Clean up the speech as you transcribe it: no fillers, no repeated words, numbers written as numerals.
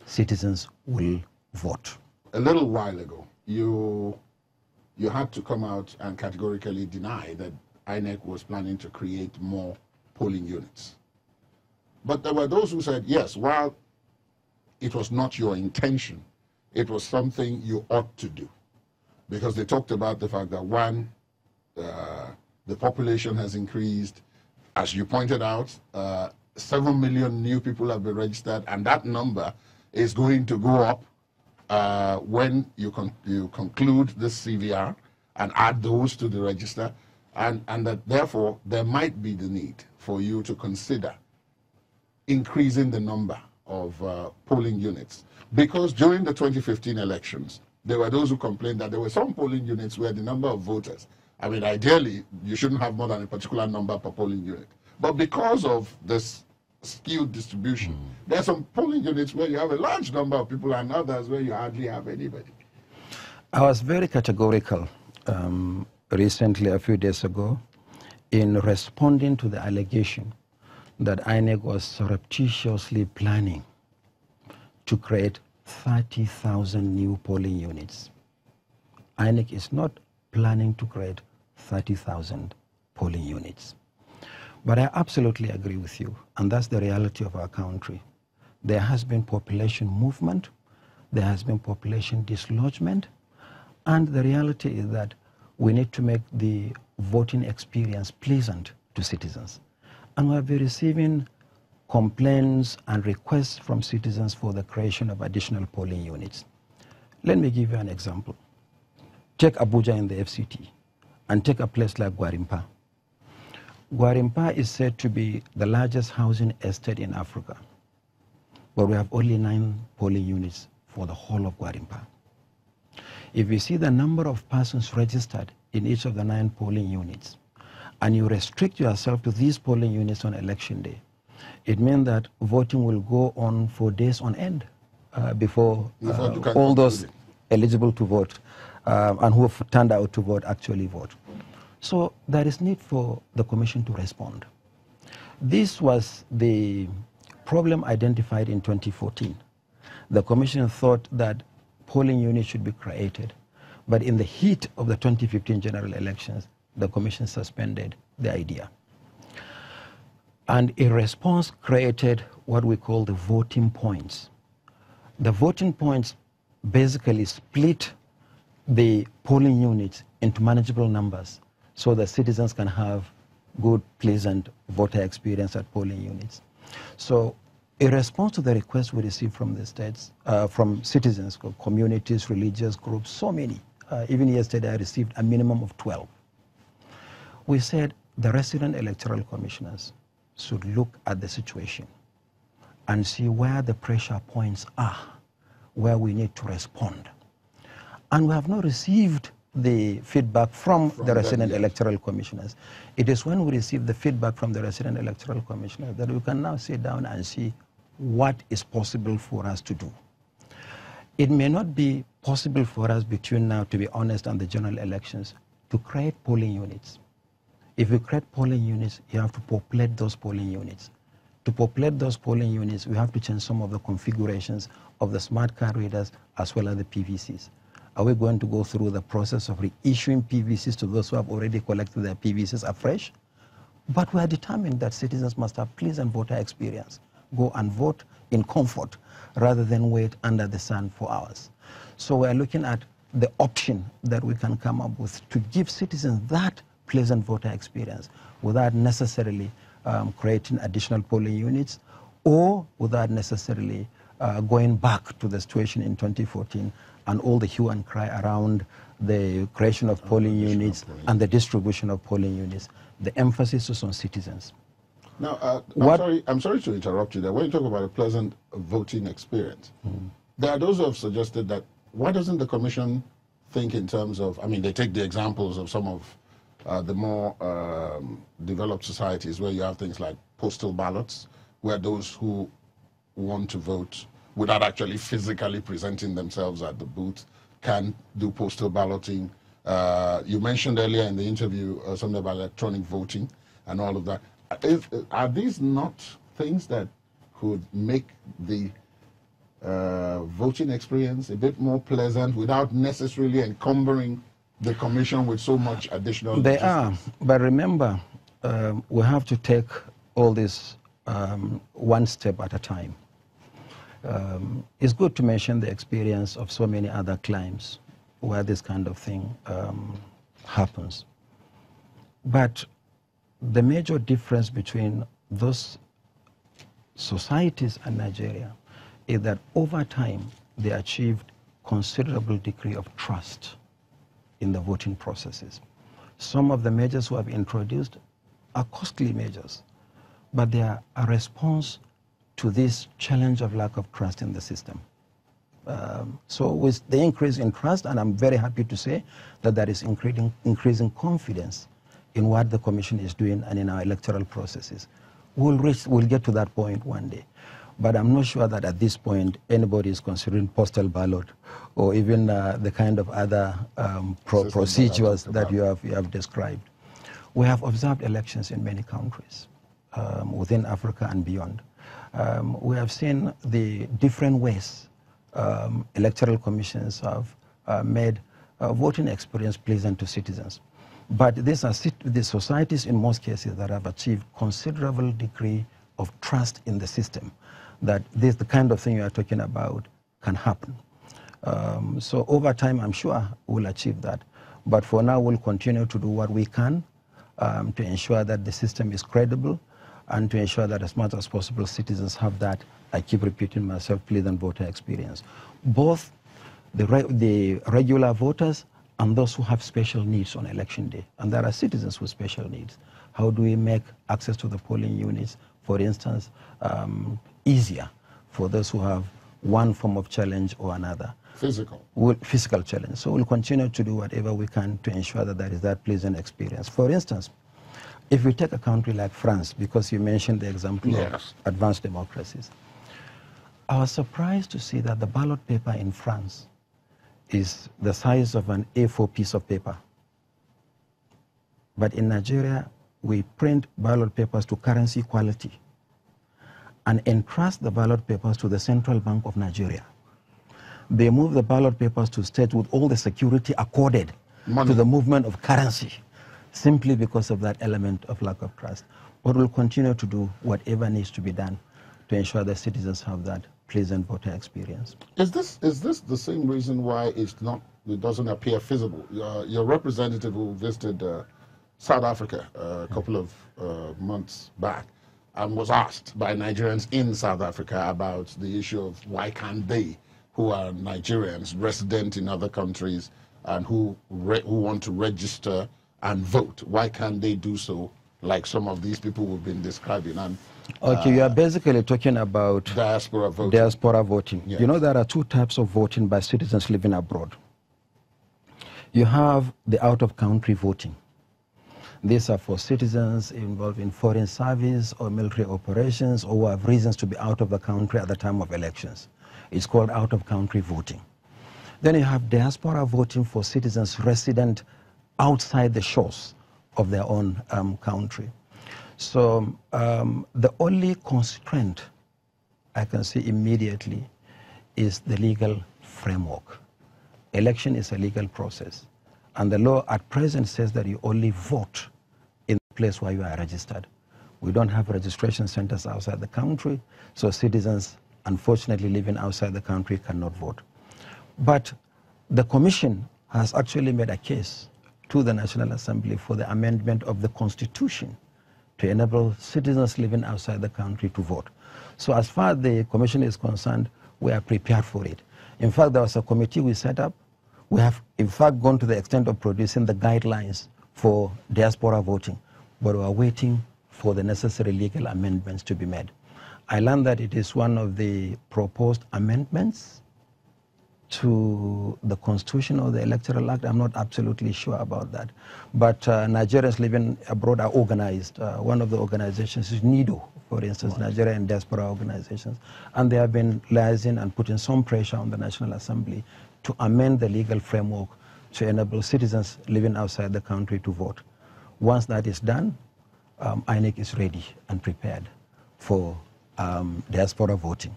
citizens will vote. A little while ago, you had to come out and categorically deny that INEC was planning to create more polling units. But there were those who said, yes, while it was not your intention, it was something you ought to do. Because they talked about the fact that, one, the population has increased. As you pointed out, 7 million new people have been registered, and that number is going to go up when you conclude this CVR and add those to the register, and that therefore there might be the need for you to consider increasing the number of polling units. Because during the 2015 elections, there were those who complained that there were some polling units where the number of voters, I mean, ideally, you shouldn't have more than a particular number per polling unit. But because of this skewed distribution, there are some polling units where you have a large number of people and others where you hardly have anybody. I was very categorical recently, a few days ago, in responding to the allegation that INEC was surreptitiously planning to create 30,000 new polling units. INEC is not planning to create 30,000 polling units. But I absolutely agree with you, and that's the reality of our country. There has been population movement, there has been population dislodgement, and the reality is that we need to make the voting experience pleasant to citizens. And we have been receiving complaints and requests from citizens for the creation of additional polling units. Let me give you an example. Take Abuja in the FCT, and take a place like Gwarimpa. Gwarimpa is said to be the largest housing estate in Africa, but we have only 9 polling units for the whole of Gwarimpa. If you see the number of persons registered in each of the 9 polling units, and you restrict yourself to these polling units on election day, it means that voting will go on for days on end before all those eligible to vote and who have turned out to vote actually vote. So there is need for the Commission to respond. This was the problem identified in 2014. The Commission thought that polling units should be created, but in the heat of the 2015 general elections, the Commission suspended the idea. And in response created what we call the voting points. The voting points basically split the polling units into manageable numbers so that citizens can have good, pleasant voter experience at polling units. So in response to the requests we received from the states, from citizens, communities, religious groups, so many, even yesterday I received a minimum of 12. We said the resident electoral commissioners should look at the situation and see where the pressure points are, where we need to respond. And we have not received the feedback from the resident electoral commissioners. It is when we receive the feedback from the resident electoral commissioners that we can now sit down and see what is possible for us to do. It may not be possible for us between now, to be honest, and the general elections to create polling units. If you create polling units, you have to populate those polling units. To populate those polling units, we have to change some of the configurations of the smart card readers as well as the PVCs. Are we going to go through the process of reissuing PVCs to those who have already collected their PVCs afresh? But we are determined that citizens must have pleasant voter experience. Go and vote in comfort rather than wait under the sun for hours. So we are looking at the option that we can come up with to give citizens that pleasant voter experience without necessarily creating additional polling units or without necessarily going back to the situation in 2014 and all the hue and cry around the creation of polling units and the distribution of polling units. The emphasis is on citizens. Now, I'm sorry to interrupt you there. When you talk about a pleasant voting experience, there are those who have suggested that why doesn't the Commission think in terms of, I mean, they take the examples of some of the more developed societies where you have things like postal ballots, where those who want to vote without actually physically presenting themselves at the booth can do postal balloting. You mentioned earlier in the interview something about electronic voting and all of that. Are these not things that could make the voting experience a bit more pleasant without necessarily encumbering the commission with so much additional They logistics? are, but remember, we have to take all this one step at a time. It's good to mention the experience of so many other climes where this kind of thing happens. But the major difference between those societies and Nigeria is that over time they achieved considerable degree of trust in the voting processes. Some of the measures who have introduced are costly measures, but they are a response to this challenge of lack of trust in the system. So with the increase in trust, and I'm very happy to say that there is increasing confidence in what the Commission is doing and in our electoral processes. We'll get to that point one day. But I'm not sure that at this point anybody is considering postal ballot or even the kind of other procedures that you have described. We have observed elections in many countries within Africa and beyond. We have seen the different ways electoral commissions have made voting experience pleasant to citizens. But these are the societies in most cases that have achieved considerable degree of trust in the system, that this, the kind of thing you are talking about can happen. So over time, I'm sure we'll achieve that. But for now, we'll continue to do what we can to ensure that the system is credible and to ensure that as much as possible citizens have that, I keep repeating myself, pleasant voter experience. Both the regular voters and those who have special needs on election day. And there are citizens with special needs. How do we make access to the polling units, for instance, easier for those who have one form of challenge or another? Physical challenge. So we'll continue to do whatever we can to ensure that there is that pleasant experience. For instance, if we take a country like France, because you mentioned the example of advanced democracies, I was surprised to see that the ballot paper in France is the size of an A4 piece of paper. But in Nigeria, we print ballot papers to currency quality and entrust the ballot papers to the Central Bank of Nigeria. They move the ballot papers to states with all the security accorded to the movement of currency, simply because of that element of lack of trust. But we'll continue to do whatever needs to be done to ensure that citizens have that pleasant voter experience. Is this the same reason why it doesn't appear feasible? Your representative who visited South Africa a couple of months back and was asked by Nigerians in South Africa about the issue of why can't they, who are Nigerians resident in other countries and who want to register and vote, why can't they do so like some of these people we've been describing? And okay, you are basically talking about diaspora voting. Diaspora voting. Yes. You know, there are two types of voting by citizens living abroad. You have the out-of-country voting. These are for citizens involved in foreign service or military operations or who have reasons to be out of the country at the time of elections. It's called out-of-country voting. Then you have diaspora voting for citizens resident outside the shores of their own country. So the only constraint I can see immediately is the legal framework. Election is a legal process, and the law at present says that you only vote in the place where you are registered. We don't have registration centers outside the country, so citizens, unfortunately, living outside the country cannot vote. But the Commission has actually made a case to the National Assembly for the amendment of the Constitution to enable citizens living outside the country to vote. So as far as the Commission is concerned, we are prepared for it. In fact, there was a committee we set up. We have, in fact, gone to the extent of producing the guidelines for diaspora voting, but we are waiting for the necessary legal amendments to be made. I learned that it is one of the proposed amendments to the Constitution or the Electoral Act. I'm not absolutely sure about that. But Nigerians living abroad are organized. One of the organizations is NIDO, for instance, Nigerian Diaspora Organizations. And they have been liaising and putting some pressure on the National Assembly to amend the legal framework to enable citizens living outside the country to vote. Once that is done, INEC is ready and prepared for diaspora voting.